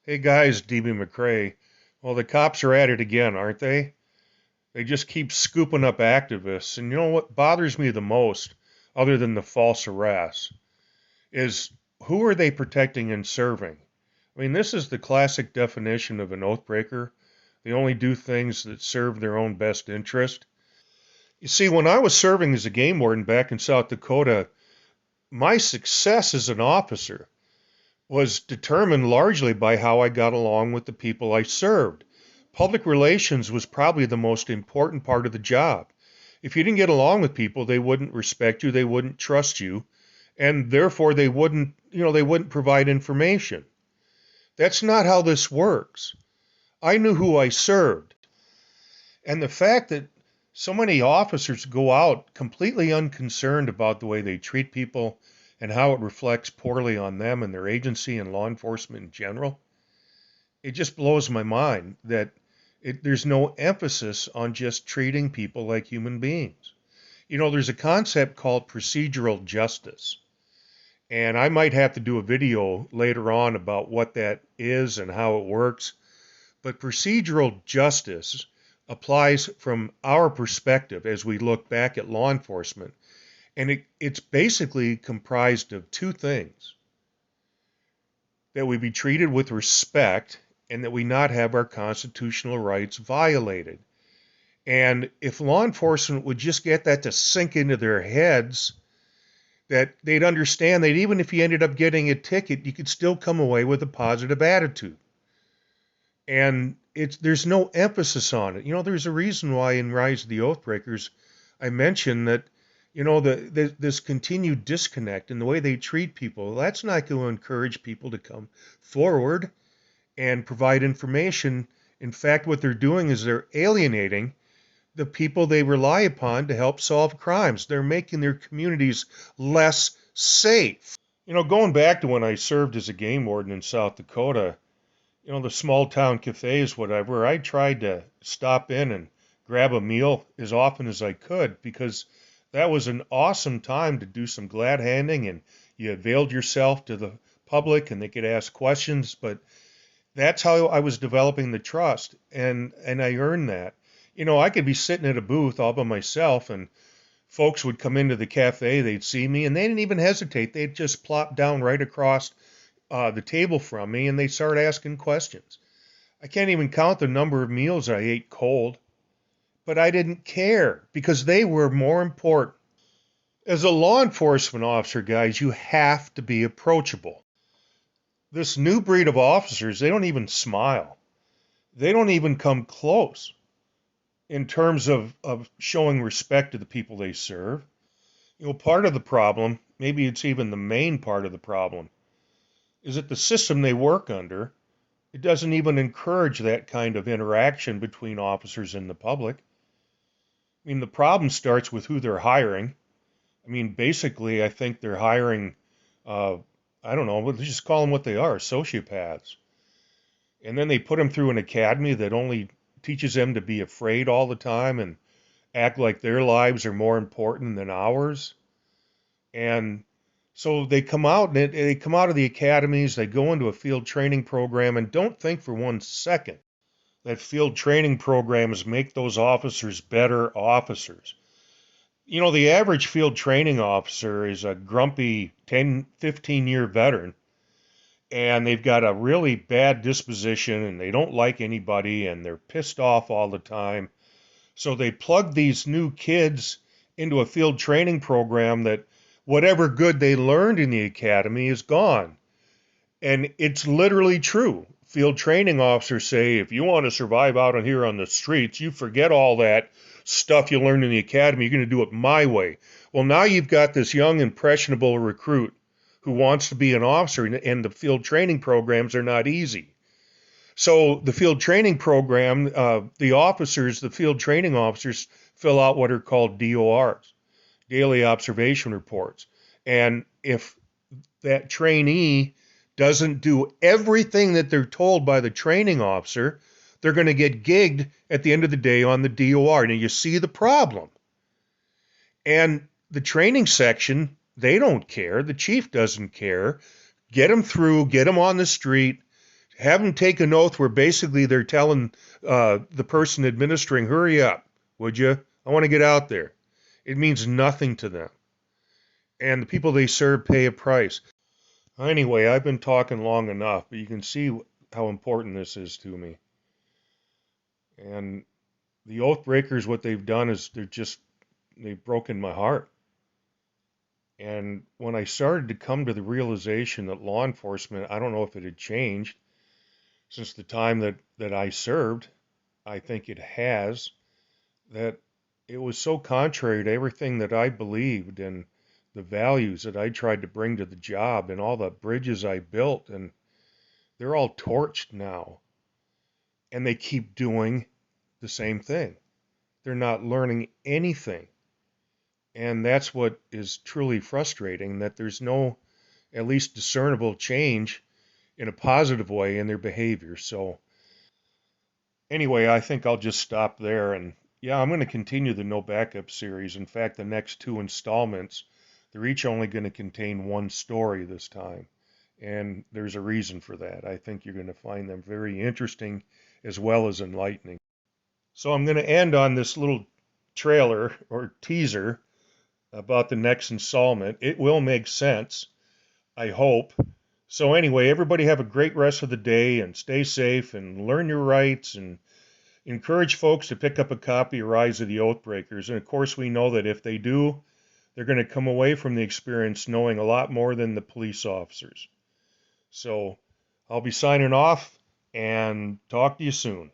Hey guys, DB McCrae. Well, the cops are at it again, aren't they? They just keep scooping up activists. And you know what bothers me the most, other than the false arrests, is who are they protecting and serving? I mean, this is the classic definition of an oath breaker. They only do things that serve their own best interest. You see, when I was serving as a game warden back in South Dakota, my success as an officer was determined largely by how I got along with the people I served. Public relations was probably the most important part of the job. If you didn't get along with people, they wouldn't respect you, they wouldn't trust you, and therefore they wouldn't provide information. That's not how this works. I knew who I served. And the fact that so many officers go out completely unconcerned about the way they treat people and how it reflects poorly on them and their agency and law enforcement in general, it just blows my mind that there's no emphasis on just treating people like human beings. There's a concept called procedural justice, and I might have to do a video later on about what that is and how it works. But procedural justice applies from our perspective as we look back at law enforcement, and it's basically comprised of two things: that we be treated with respect and that we not have our constitutional rights violated. And if law enforcement would just get that to sink into their heads, that they'd understand that even if you ended up getting a ticket, you could still come away with a positive attitude. And there's no emphasis on it. There's a reason why in Rise of the Oathbreakers I mentioned that this continued disconnect in the way they treat people. That's not going to encourage people to come forward and provide information. In fact, what they're doing is they're alienating the people they rely upon to help solve crimes. They're making their communities less safe. Going back to when I served as a game warden in South Dakota, the small town cafes, whatever, I tried to stop in and grab a meal as often as I could because that was an awesome time to do some glad handing, and you availed yourself to the public and they could ask questions. But that's how I was developing the trust, and I earned that. I could be sitting at a booth all by myself, and folks would come into the cafe, they'd see me, and they didn't even hesitate. They'd just plop down right across the table from me, and they start asking questions. I can't even count the number of meals I ate cold, but I didn't care because they were more important. As a law enforcement officer, guys, you have to be approachable. This new breed of officers, they don't even smile. They don't even come close in terms of showing respect to the people they serve. Part of the problem, maybe it's even the main part of the problem, is that the system they work under, it doesn't even encourage that kind of interaction between officers and the public. I mean, the problem starts with who they're hiring. I mean, basically, I think they're hiring, uh, I don't know, let's just call them what they are, sociopaths. And then they put them through an academy that only teaches them to be afraid all the time and act like their lives are more important than ours. And so they come out and they come out of the academies, they go into a field training program, and don't think for one second that field training programs make those officers better officers. The average field training officer is a grumpy 10, 15-year veteran, and they've got a really bad disposition, and they don't like anybody, and they're pissed off all the time. So they plug these new kids into a field training program that whatever good they learned in the academy is gone. And it's literally true. Field training officers say, if you want to survive out on here on the streets, you forget all that stuff you learned in the academy. You're going to do it my way. Well, now you've got this young, impressionable recruit who wants to be an officer, and the field training programs are not easy. So the field training program, the field training officers fill out what are called DORs, daily observation reports. And if that trainee doesn't do everything that they're told by the training officer, they're going to get gigged at the end of the day on the DOR. Now you see the problem. And the training section, they don't care. The chief doesn't care. Get them through, get them on the street, Have them take an oath where basically they're telling the person administering, hurry up, would you? I want to get out there. It means nothing to them. And the people they serve pay a price. Anyway, I've been talking long enough, but you can see how important this is to me. And the oath breakers, what they've done is they've broken my heart. And when I started to come to the realization that law enforcement, I don't know if it had changed since the time that I served, I think it has, that it was so contrary to everything that I believed and the values that I tried to bring to the job and all the bridges I built, and they're all torched now. And they keep doing the same thing. They're not learning anything. And that's what is truly frustrating, that there's no at least discernible change in a positive way in their behavior. So anyway, I think I'll just stop there. And yeah, I'm going to continue the No Backup series. In fact, the next 2 installments, they're each only going to contain one story this time. And there's a reason for that. I think you're going to find them very interesting as well as enlightening. So I'm going to end on this little trailer or teaser about the next installment. It will make sense, I hope. So anyway, everybody have a great rest of the day and stay safe and learn your rights and encourage folks to pick up a copy of Rise of the Oathbreakers. And of course, we know that if they do, they're going to come away from the experience knowing a lot more than the police officers. So I'll be signing off and talk to you soon.